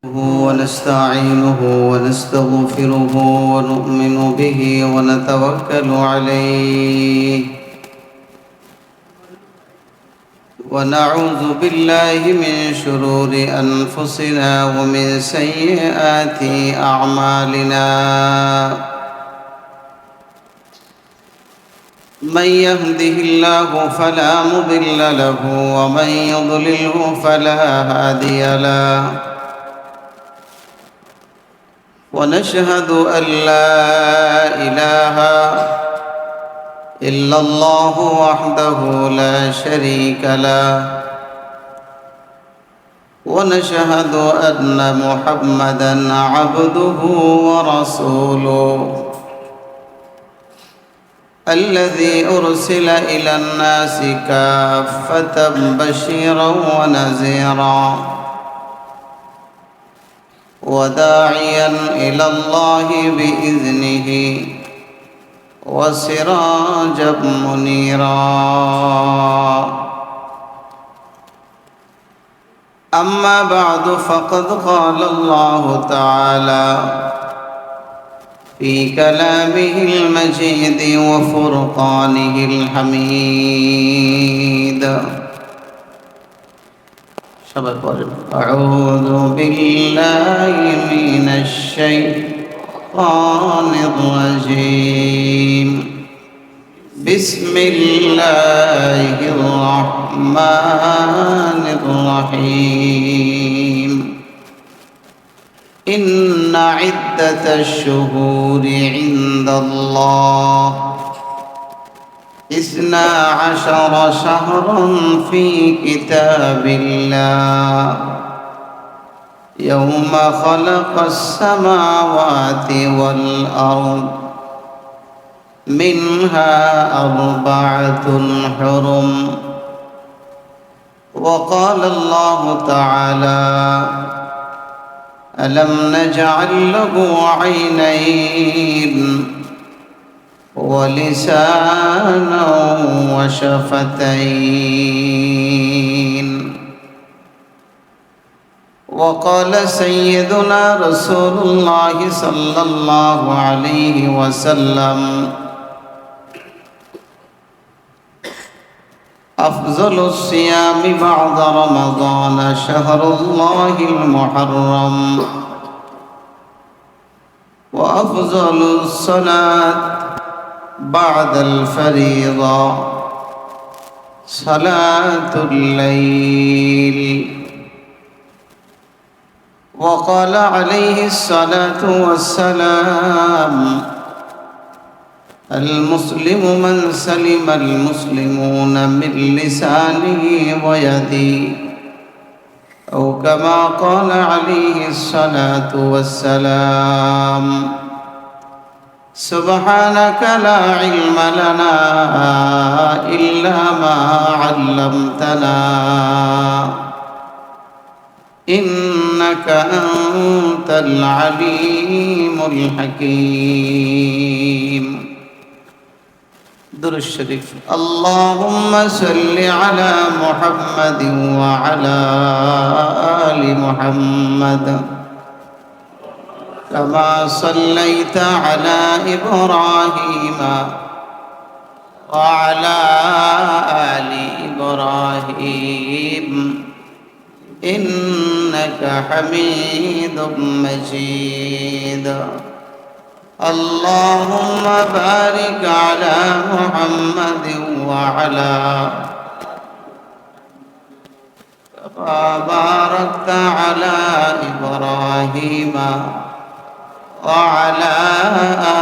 ونستعينه ونستغفره ونؤمن به ونتوكل عليه ونعوذ بالله من شرور أنفسنا ومن سيئات أعمالنا من يهده الله فلا مضل له ومن يضلله فلا هادي له ونشهد أن لا إله إلا الله وحده لا شريك له ونشهد أن محمدًا عبده ورسوله الذي أرسل إلى الناس كافة بشيرًا ونذيرًا وداعيا إلى الله بإذنه وسراجا منيرا أما بعد فقد قال الله تعالى في كلامه المجيد وفرقانه الحميد أعوذ بالله من الشيطان الرجيم بسم الله الرحمن الرحيم إن عدة الشهور عند الله 12 شهرا في كتاب الله يوم خلق السماوات والأرض منها 4 حرم وقال الله تعالى ألم نجعل له عينين ولسانا وشفتين وقال سيدنا رسول الله صلى الله عليه وسلم أفضل الصيام بعد رمضان شهر الله المحرم وأفضل الصلاة بعد الفريضة صلاة الليل وقال عليه الصلاة والسلام المسلم من سلم المسلمون من لسانه ويده أو كما قال عليه الصلاة والسلام سبحانك لا علم لنا إلا ما علمتنا إنك أنت العليم الحكيم درود الشريف اللهم صل على محمد وعلى آل محمد كما صليت على إبراهيم وعلى آل إبراهيم إنك حميد مجيد اللهم بارك على محمد وعلى كما باركت على إبراهيم وعلى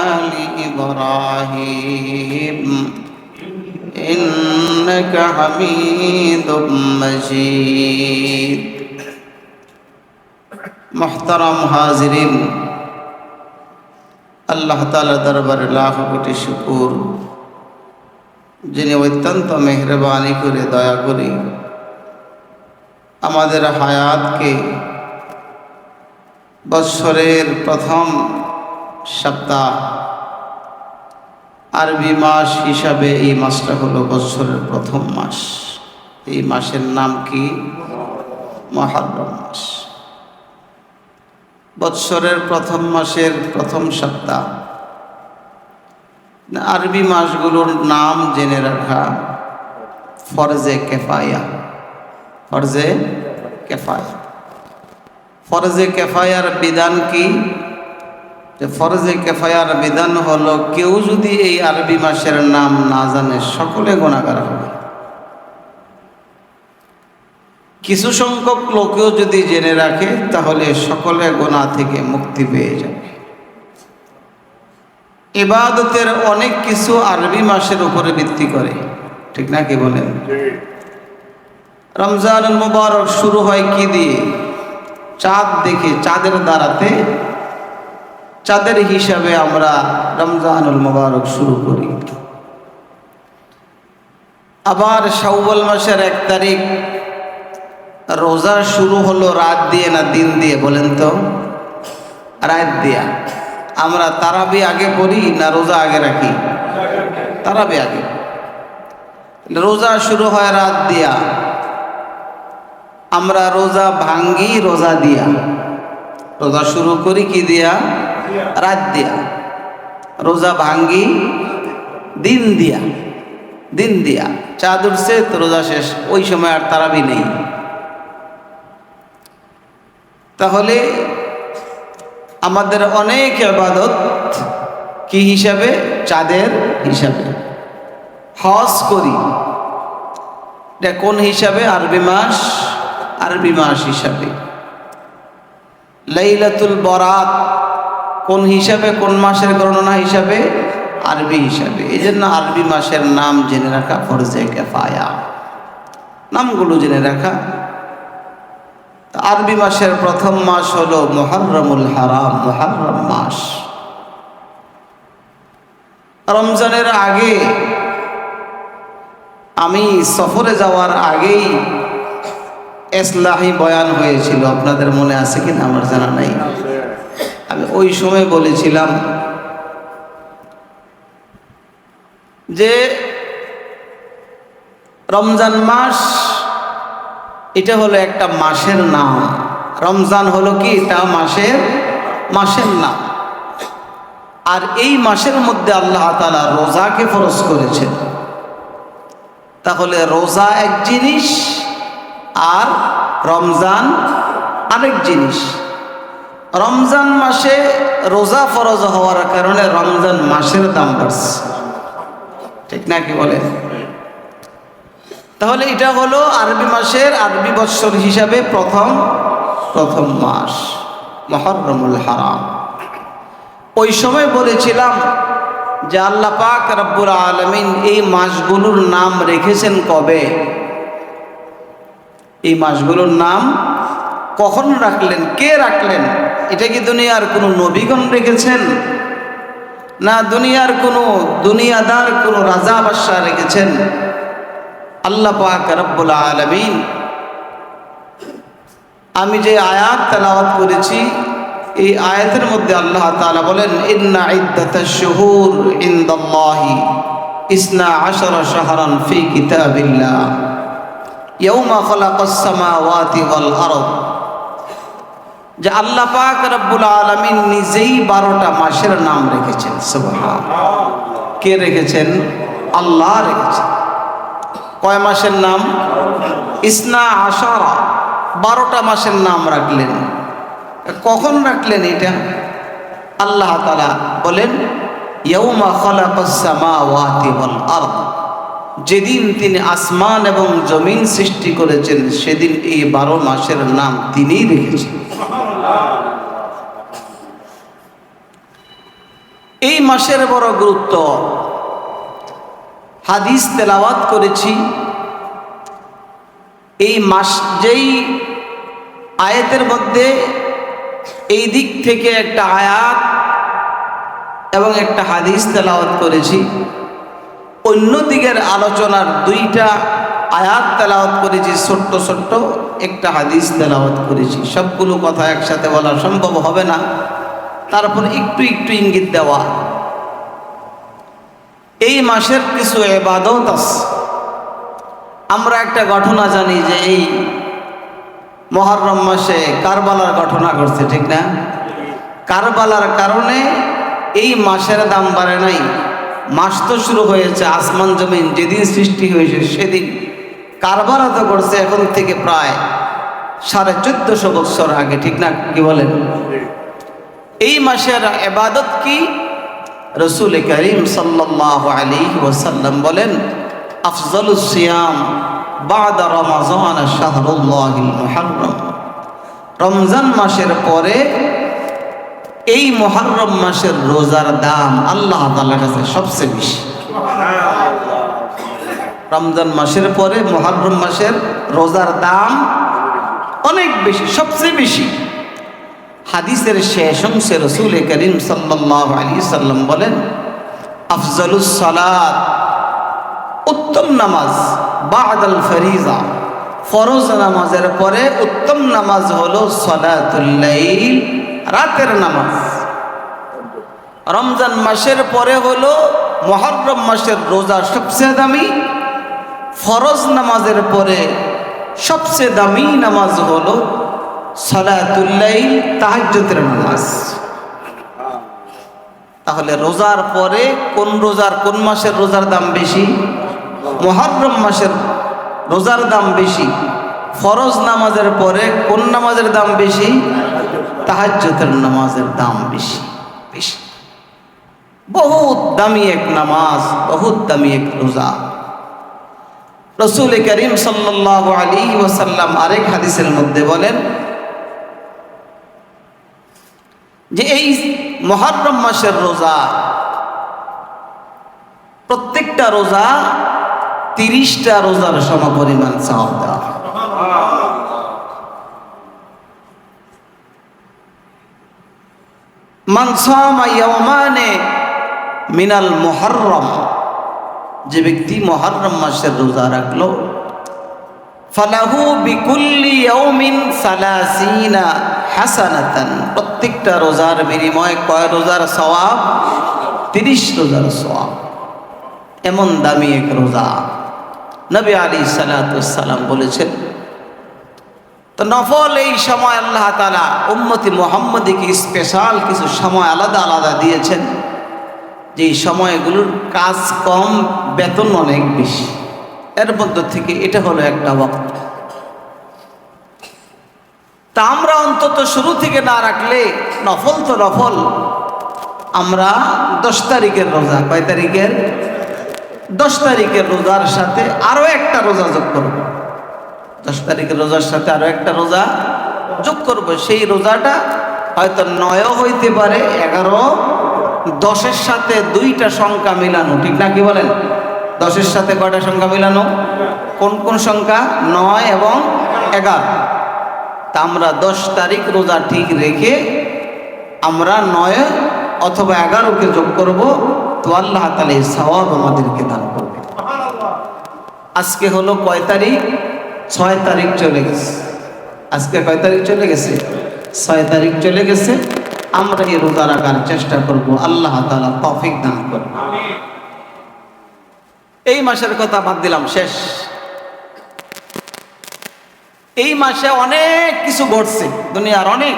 آل إبراهيم إنك حميد مجيد محترم حاضرين আল্লাহ তাআলা দরবারে লাখ কোটি শুকর যিনি অত্যন্ত মেহেরবানি করে দয়া করে আমাদের হায়াতকে বৎসরের প্রথম সপ্তাহ আরবি মাস হিসাবে এই মাসটা হলো বৎসরের প্রথম মাস। এই মাসের নাম কি? মুহররম মাস। বৎসরের প্রথম মাসের প্রথম সপ্তাহ। আরবি মাসগুলোর নাম জেনে রাখা ফরজে কেফায়া। ফরজে কেফায়া, ফরজে কেফায়ার বিধান কি? যে ফরজে কেফায়ার বিধান হলো কেউ যদি এই আরবি মাসের নাম না জানে সকলে গুনাহগার হবে। কিছু সংখ্যক লোকেও যদি জেনে রাখে তাহলে সকলে গুনাহ থেকে মুক্তি পেয়ে যাবে। ইবাদতের অনেক কিছু আরবি মাসের উপরে ভিত্তি করে, ঠিক না? কি বলেন? রমজানুল মুবারক শুরু হয় কি দিয়ে? চাঁদ দেখে, চাঁদের দ্বারাতে, চাঁদের হিসাবে আমরা রমজানুল মুবারক শুরু করি। আবার শাওয়াল মাসের 1 তারিখ রোজা শুরু হলো রাত দিয়ে না দিন দিয়ে? বলেন তো। রাত দিয়া। আমরা তারাবি আগে পড়ি না রোজা আগে রাখি? তারাবি আগে। রোজা শুরু হয় রাত দিয়া, আমরা রোজা ভাঙ্গি রোজা দিয়া। রোজা শুরু করি কি দিয়া? রাত দিয়া। রোজা ভাঙ্গি দিন দিয়া। দিন দিয়া চাঁদ উঠছে তো রোজা শেষ, ওই সময় আর তারাবি নেই। তাহলে আমাদের অনেক ইবাদত কি হিসাবে? চাঁদের হিসাবে। হজ করি, এটা কোন হিসাবে? আরবি মাস, আরবি মাস হিসাবে। লাইলাতুল বরাত কোন হিসাবে? কোন মাসের গণনা হিসাবে? আরবি হিসাবে। এই জন্য আরবি মাসের নাম জেনে রাখা ফরজে কিফায়া, নামগুলো জেনে রাখা। আরবি মাসের প্রথম মাস হলো মুহররমুল হারাম, মুহররম মাস। রমজানের আগে, আমি সফরে যাওয়ার আগেই ইসলাহি বয়ান হয়েছিল, আপনাদের মনে আছে কিনা আমার জানা নাই। আমি ওই সময় বলেছিলাম যে রমজান মাস এটা হলো একটা মাসের নাম। রমজান হলো কি? এটা মাসের নাম। আর এই মাসের মধ্যে আল্লাহ তাআলা রোজাকে ফরজ করেছেন। তাহলে রোজা এক জিনিস আর রমজান আরেক জিনিস। রমজান মাসে রোজা ফরজ হওয়ার কারণে রমজান মাসের দাম বাড়ছে, ঠিক না? কি বলে? তাহলে এটা হলো আরবি মাসের, আরবি বৎসর হিসাবে প্রথম মাস মুহররমুল হারাম। ওই সময় বলেছিলাম যে আল্লাহ পাক রব্বুল আলামিন এই মাসগুলোর নাম রেখেছেন কবে? এই মাসগুলোর নাম কখন রাখলেন? কে রাখলেন? এটা কি দুনিয়ার কোনো নবীগণ রেখেছেন, না দুনিয়ার কোনো দুনিয়াদার কোনো রাজা বাদশাহ রেখেছেন? আল্লাহ পাক রব্বুল আলামিন, আমি যে আয়াত তেলাওয়াত করেছি এই আয়াতের মধ্যে আল্লাহ তাআলা বলেন, ইন্না ইদ্দাতাশ শুহুর ইনদাল্লাহি 12 শাহরান ফি কিতাবিল্লাহ ইয়াওমা খালাকাস সামাওয়াতি ওয়াল আরদ। যে আল্লাহ পাক রব্বুল আলামিন নিজেই 12টা মাসের নাম রেখেছেন। সুবহানাল্লাহ। কে রেখেছেন? আল্লাহ রেখেছেন। কয় মাসের নাম? 12, 12টা মাসের নাম রাখলেন। কখন রাখলেন এটা? আল্লাহ তাআলা বলেন, ইয়াউমা খালাকাস সামাওয়াতি ওয়াল আরদ, যেদিন তিনি আসমান এবং জমিন সৃষ্টি করেছেন সেদিন এই 12 মাসের নাম তিনিই রেখেছেন। এই মাসের বড় গুরুত্ব। হাদিস তেলাওয়াত করেছি। এই মাস, যেই আয়াতের মধ্যে এই দিক থেকে একটা আয়াত এবং একটা হাদিস তেলাওয়াত করেছি, অন্য দিকের আলোচনার 2টা আয়াত তেলাওয়াত করেছি, ছোট্ট ছোট্ট একটা হাদিস তেলাওয়াত করেছি। সবগুলো কথা একসাথে বলা সম্ভব হবে না, তারপর একটু একটু ইঙ্গিত দেওয়া। এই মাসের কিছু ইবাদত আছে। আমরা একটা ঘটনা জানি যে এই মুহররম মাসে কারবালার ঘটনা ঘটছে, ঠিক না? কারবালার কারণে এই মাসের দাম বাড়ে নাই। মাস তো শুরু হয়েছে, আসমান জমিন যেদিন সৃষ্টি হয়েছে সেদিন। কারবালা তো করছে এখন থেকে প্রায় 1450 বছর আগে, ঠিক না? কি বলেন? এই মাসের ইবাদত কি? রাসূল করিম সাল্লাল্লাহু আলাইহি ওয়াসাল্লাম বলেন, আফজালুস সিয়াম বাদা রমাজান শাহরুল্লাহিল মুহাররম। রমজান মাসের পরে এই মুহররম মাসের রোজার দাম আল্লাহ তাআলার কাছে সবচেয়ে বেশি। রমজান মাসের পরে মুহররম মাসের রোজার দাম অনেক বেশি, সবচেয়ে বেশি। হাদিসের শেষ অংশে রাসূল করিম সাল্লাল্লাহু আলাইহি সাল্লাম বলেন, আফজালুস সালাত, উত্তম নামাজ, বাদাল ফরিজা, ফরজ নামাজের পরে উত্তম নামাজ হলো সালাতুল লাইল, রাতের নামাজ। রমজান মাসের পরে হলো মুহররম মাসের রোজা সবচেয়ে দামি। ফরজ নামাজের পরে সবচেয়ে দামি নামাজ হলো সালাতুল লাইল, তাহাজ্জুদের নামাজ। তাহলে রোজার পরে কোন মাসের রোজার দাম বেশি? মুহররম মাসের রোজার দাম বেশি। ফরজ নামাজের পরে কোন নামাজের দাম বেশি? তাহাজ্জুদের নামাজের দাম বেশি বেশি। বহুত দামি এক নামাজ, বহুত দামি এক রোজা। রাসূল করিম সাল্লাল্লাহু আলাইহি ওয়াসাল্লাম আরেক হাদিসের মধ্যে বলেন যে এই মুহররম মাসের রোজা, প্রত্যেকটা রোজা 30টা রোজার সমপরিমাণ সওয়াব দেওয়া। মান সামা ইয়াওমানে মিনাল মুহররম, যে ব্যক্তি মুহররম মাসের রোজা রাখলো, ফালাহু বিকুল্লি ইয়াউমিন 30 হাসানাতান, প্রত্যেকটা রোজার বিনিময়ে কয় রোজার সওয়াব? 30 রোজার সওয়াব। এমন দামি এক রোজা। নবী আলাইহিস সালাতু ওয়াস সালাম বলেছেন, তো নফল এই সময় আল্লাহ তাআলা উম্মতি মুহাম্মদীকে স্পেশাল কিছু সময় আলাদা আলাদা দিয়েছেন, যে সময়গুলোর কাজ কম, বেতন অনেক বেশি। এর মধ্য থেকে এটা হলো একটা ওয়াক্ত। তা আমরা অন্তত শুরু থেকে না রাখলে, নফল তো নফল, আমরা 10 তারিখের রোজা, কয় তারিখের? 10 তারিখের রোজার সাথে আরো একটা রোজা যোগ করব। 10 তারিখের রোজার সাথে আরো একটা রোজা যোগ করব। সেই রোজাটা হয়তো 9ও হইতে পারে, 11, 10-এর সাথে 2টা সংখ্যা মিলানো, ঠিক না? কি বলেন? 10-এর সাথে কয়টা সংখ্যা মিলানো? কোন কোন সংখ্যা? 9 এবং 11। তা আমরা 10 তারিখ রোজা ঠিক রেখে আমরা 9 অথবা 11কে যোগ করব, তো আল্লাহ তাআলা এই সওয়াব আমাদেরকে দান করবে। আজকে হলো কয় তারিখ? 6 তারিখ চলে গেছে। আজকে কয় তারিখ চলে গেছে? 6 তারিখ চলে গেছে। আমরা এই রোজা রাখার চেষ্টা করব, আল্লাহ তাআলা তৌফিক দান করবে। এই মাসের কথা বাদ দিলাম, শেষ। এই মাসে অনেক কিছু ঘটছে, দুনিয়ার অনেক।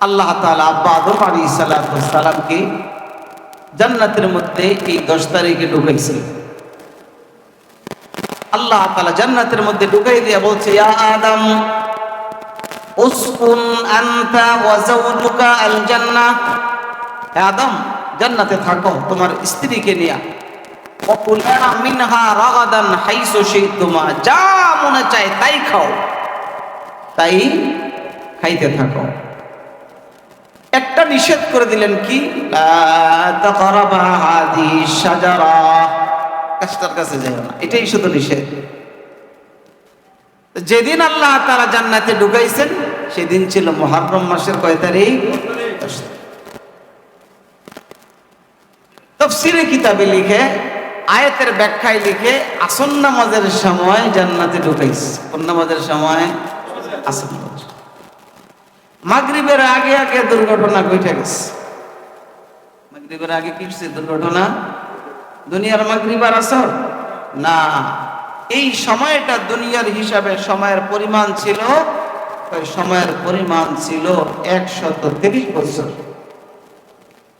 আল্লাহ তাআলা আব্বা আদম আলাইহিস সালামকে জান্নাতের মধ্যে এই 10 তারিখে ঢুকাইছিল। আল্লাহ তাআলা জান্নাতের মধ্যে ঢুকাই দিয়ে বলছে, ইয়া আদম উসকুন আনতা ওয়া যাওজুকা আল জান্নাহ, হে আদম জান্নাতে থাকো তোমার স্ত্রীকে নিয়ে। ওয়াকুলা মিনহা রাগাদান হাইসু শিতুমা, যা মনে চায় তাই খাও, তাই খাইতে থাকো। একটা নিষেধ করে দিলেন, কি? লা তাকরাবা হাদিস শাজারা, গাছটার কাছে যাও না, এটাই শুধু নিষেধ। যেদিন আল্লাহ তাআলা জান্নাতে ঢুকাইছেন সেদিন ছিল মুহররম মাসের কয় তারিখ? 10 তারিখ। তাফসীরে কিতাবে লিখে, আয়াতের ব্যাখ্যায় লিখে, আসর নামাজের সময় জান্নাতে ঢুকাইছে। কোন নামাজের সময়? আসর নামাজ। মাগরিবের আগে আগে দুর্ঘটনা ঘটে গেছে। মাগরিবের আগে কি হচ্ছে দুর্ঘটনা? দুনিয়ার মাগরিব আর আসর না, এই সময়টা দুনিয়ার হিসাবে সময়ের পরিমাণ ছিল ওই সময়ের পরিমাণ ছিল 130 বছর।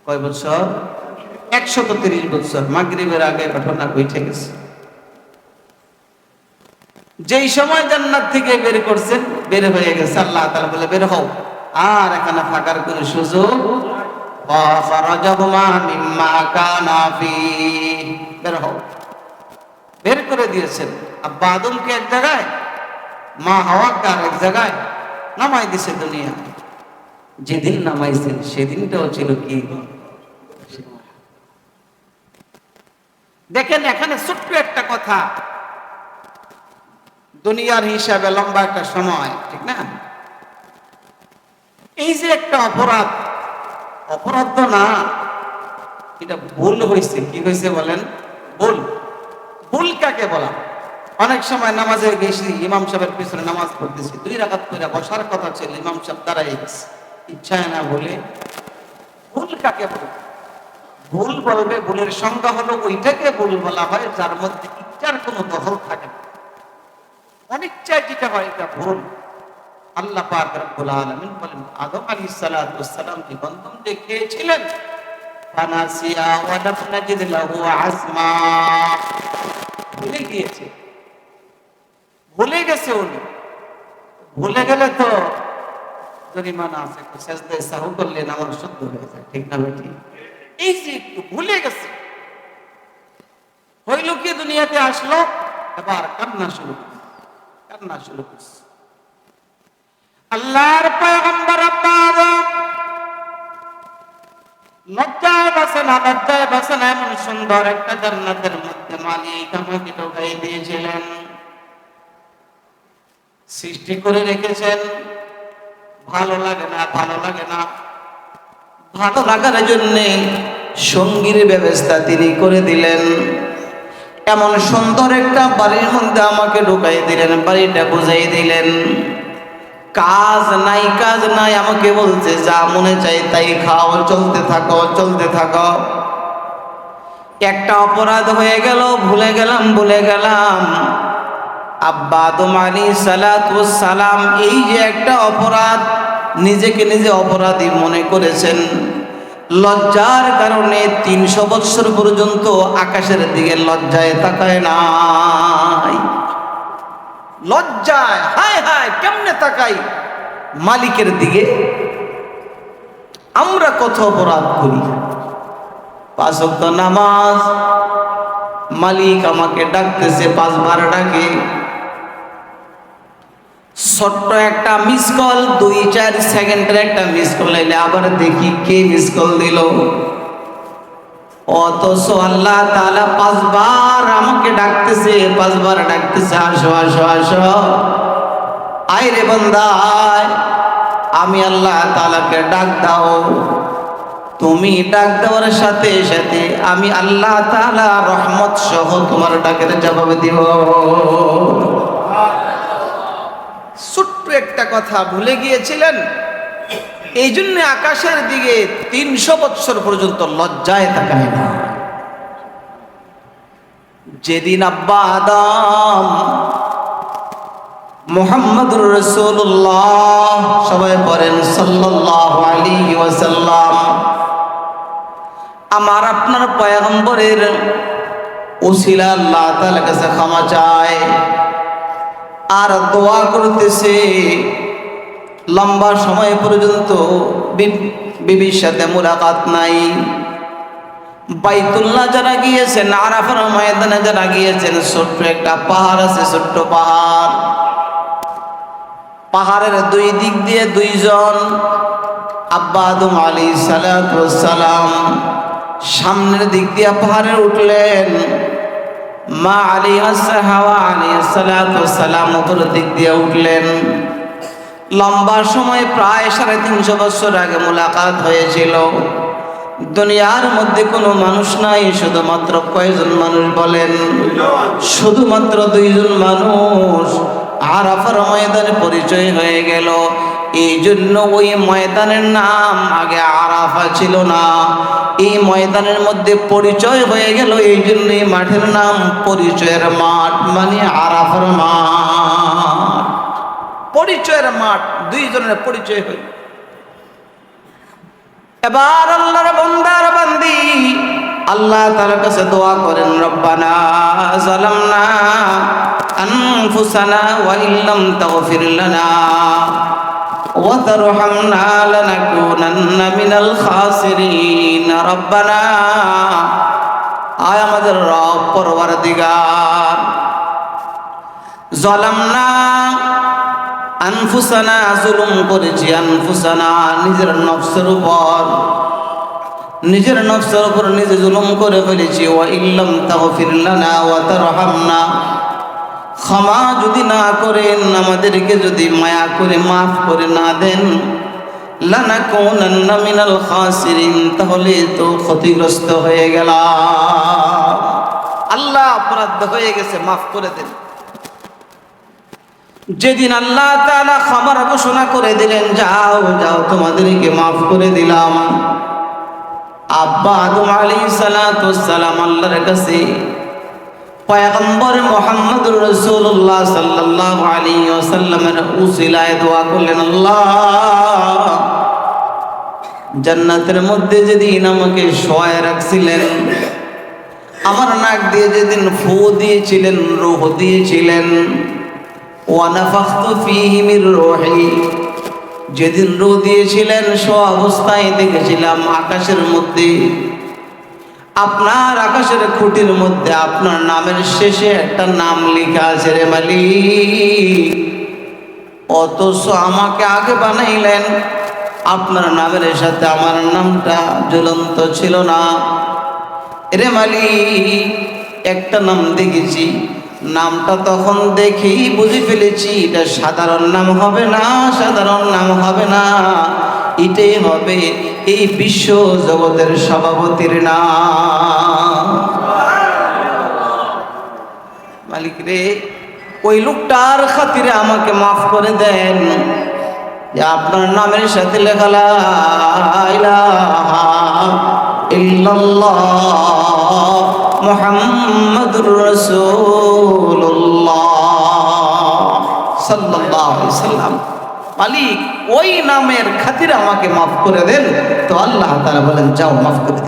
কয় বছর? 130 বছর। মাগরিবের আগে ঘটনা ঘটে গেছে। যেই সময় জান্নাত থেকে বের করছেন, বের হয়ে গেছে, আল্লাহ তাআলা বলে বের হও, আর এখানে থাকার কোনো সুযোগ। ফারাজাহুমা মিম্মা কানা ফি, বের হও। বের করে দিয়েছেন। আব্বা আদমকে এক জায়গায়, মা হাওয়াকে আর এক জায়গায় নামাই দিছে দুনিয়া। যেদিন নামাইছেন সেদিনটাও ছিল কি? দেখেন এখানে ছোট্ট একটা কথা, দুনিয়ার হিসাবে লম্বা একটা সময়, ঠিক না? এই যে একটা অপরাধ, অপরাধ তো না, এটা ভুল হয়েছে। কি হয়েছে বলেন? ভুল। ভুল কাকে বলা? অনেক সময় নামাজে গেছি, ইমাম সাহেবের পিছনে নামাজ পড়তেছি, 2 রাকাত করে বসার কথা ছিল, ইমাম সাহেব দাঁড়াই গেছে, ইচ্ছায় না বলে। ভুল কাকে বলে? ভুল বলবে, ভুলের সংজ্ঞা হলো ওইটাকে ভুল বলা হয় যার মধ্যে ইচ্ছার কোনো দখল থাকে না। অনিচ্ছায় যেটা হয় এটা ভুল। আল্লাহ পাক রব্বুল আলামিন বলেন, আদম আলাইহিস সালাতু ওয়াস সালাম যে গন্ধম খেয়েছিলেন, ফানাসিয়া ওয়া লাম নাজিদ লাহু আজমা, ভুলে গিয়েছে, ভুলে গেছে উনি। ভুলে গেলে তো জরিমানা আছে, সেজদায় সাহু করলে নামাজ শুদ্ধ হয়ে যায়, ঠিক না বেটি? এই যে একটু ভুলে গেছে, হইল কি দুনিয়াতে আসলো, এবার কান্না শুরু করছে, কান্না শুরু করছে। আল্লাহর পয়গম্বর আব্বা আদম লজ্জায় বাসে না, লজ্জায় বাসে না, এমন সুন্দর একটা জান্নাতের মধ্যে মালিক আমাকে ঢোকাই দিয়েছিলেন, সৃষ্টি করে রেখেছেন। ভালো লাগে না, ভালো লাগে না, ভালো লাগার জন্য সঙ্গীর ব্যবস্থা তিনি করে দিলেন। এমন সুন্দর একটা বাড়ির মধ্যে আমাকে ঢুকাই দিলেন, বাড়িটা বুঝাই দিলেন। কাজ নাই, কাজ নাই, আমাকে বলছে যা মনে চাই তাই খাও, চলতে থাকো, চলতে থাকো। একটা অপরাধ হয়ে গেল, ভুলে গেলাম, ভুলে গেলাম। আব্বা আদম আলাইহিস সালাতু ওয়াস সালাম এই যে একটা অপরাধ, নিজেকে নিজে অপরাধী মনে করেছেন। লজ্জার কারণে 300 বছর পর্যন্ত আকাশের দিকে লজ্জায় তাকায় নাই। লজ্জায় হায় হায় কেমনে তাকাই মালিকের দিকে? আমরা কত অপরাধ করি। 5 ওয়াক্ত নামাজ, মালিক আমাকে ডাকতেছে, 5 বার ডাকে। ছোট্ট একটা মিস কল, 2-4 সেকেন্ডের একটা মিস কল এলে আবার দেখি কে মিস কল দিল। অথচ আল্লাহ তাআলা 5 বার আমাকে ডাকতেছে, 5 বার ডাকতেছে, আসো আসো আসো, আয় রে বান্দা আয়। আমি আল্লাহ তাআলাকে ডাক দাও, তুমি ডাক দেওয়ার সাথে সাথে আমি আল্লাহ তাআলা রহমত সহ তোমার ডাকের জবাব দিব। ছোট্ট একটা কথা ভুলে গিয়েছিলেন, এই জন্য আকাশের দিকে 300 বছর পর্যন্ত লজ্জায় তাকায় না। যেদিন আব্বা আদম মুহাম্মদুর রাসূলুল্লাহ, সবাই পড়েন সাল্লাল্লাহু আলাইহি ওয়াসাল্লাম, আমার আপনার পয়গম্বরের ওসিলা আল্লাহ তাআলার কাছে ক্ষমা চায় আর দোয়া করতেছে। লম্বা সময় পর্যন্ত বিবির সাথে মুলাকাত নাই। বাইতুল্লাহ যারা গিয়েছেন, আরাফার ময়দানে যারা গিয়েছেন, ছোট্ট একটা পাহাড় আছে, ছোট্ট পাহাড়। পাহাড়ের 2 দিক দিয়ে 2 জন, আব্বা আদম আলাইহিস সালাতু ওয়াস সালাম সামনের দিক দিয়ে পাহাড়ে উঠলেন, মা হাওয়া আলাইহিস সালাতু ওয়াস সালাম উপরের দিক দিয়ে উঠলেন। লম্বা সময় প্রায় 350 বছর আগে মুলাকাত হয়েছিল। দুনিয়ার মধ্যে কোনো মানুষ নাই, শুধুমাত্র কয়জন মানুষ বলেন? শুধুমাত্র 2 জন মানুষ। আরাফার ময়দানে পরিচয় হয়ে গেল। এই জন্য ওই ময়দানের নাম আগে আরাফা ছিল না, এই ময়দানের মধ্যে পরিচয় হয়ে গেল। এই জন্য এই মাঠের নাম পরিচয়ের মাঠ, মানে আরাফার মাঠ। পরিচয়ের মাঠ, দুইজনের পরিচয় হইল। এবার আল্লাহর বান্দার বান্দি আল্লাহ তাআলার কাছে দোয়া করেন, রব্বানা যালামনা আনফুসানা ওয়া ইল্লাম তাগফির লানা ওয়া তারহামনা লানাকুনান্না মিনাল খাসিরিন। রব্বানা, আয় আমাদের রব পরওয়ারদিগার, যালামনা আনফুসানা, জুলুম করেছি, আনফুসানা নিজের নফসের উপর, নিজের নফসের উপর নিজে জুলুম করে ফেলেছি। ওয়া ইল্লাম তাগফির লানা ওয়া তারহামনা, ক্ষমা যদি না করেন, আমাদেরকে যদি মায়া করে মাফ করে না দেন, লানাকুনান্না মিনাল খাসিরিন, তাহলে তো ক্ষতিগ্রস্ত হয়ে গেলাম। আল্লাহ অপরাধ হয়ে গেছে, মাফ করে দেন। যেদিন আল্লাহ তাআলা খবর ঘোষণা করে দিলেন, যাও যাও তোমাদেরকে মাফ করে দিলাম, আব্বা আদম আলাইহিস সালাতু ওয়াস সালাম আল্লাহর কাছে পয়গম্বর মুহাম্মদুর রাসূলুল্লাহ সাল্লাল্লাহু আলাইহি ওয়াসাল্লামের উসিলায় দোয়া করলেন, আল্লাহ জান্নাতের মধ্যে যেদিন আমাকে শোয়ায় রাখছিলেন, আমার নাক দিয়ে যেদিন ফু দিয়েছিলেন, রূহ দিয়েছিলেন, ওয়া নাফাখতু ফীহি মির রূহি, যেদিন রূহ দিয়েছিলেন সে অবস্থায় দেখেছিলাম আকাশের মধ্যে, আপনার আকাশের খুঁটির মধ্যে আপনার নামের শেষে একটা নাম লেখা আছে রে মালিক। অথচ আমাকে আগে বানাইলেন, আপনার নামের সাথে আমার নামটা ঝুলন্ত ছিল না। রে মালিক, একটা নাম দেখেছি, নামটা তখন দেখেই বুঝে ফেলেছি এটা সাধারণ নাম হবে না, সাধারণ নাম হবে না, এটাই হবে এই বিশ্ব জগতের সভাপতির নাম। মালিক রে, ওই লোকটার খাতিরে আমাকে মাফ করে দেন, যে আপনার নামের সাথে লেখা লা ইলাহা ইল্লাল্লাহ মুহাম্মাদুর রাসূলুল্লাহ সাল্লাল্লাহু আলাইহি ওয়াসাল্লাম। মালিক, ওই নামের খাতিরে আমাকে মাফ করে দেন। তো আল্লাহ তাআলা বলেন, যাও মাফ করে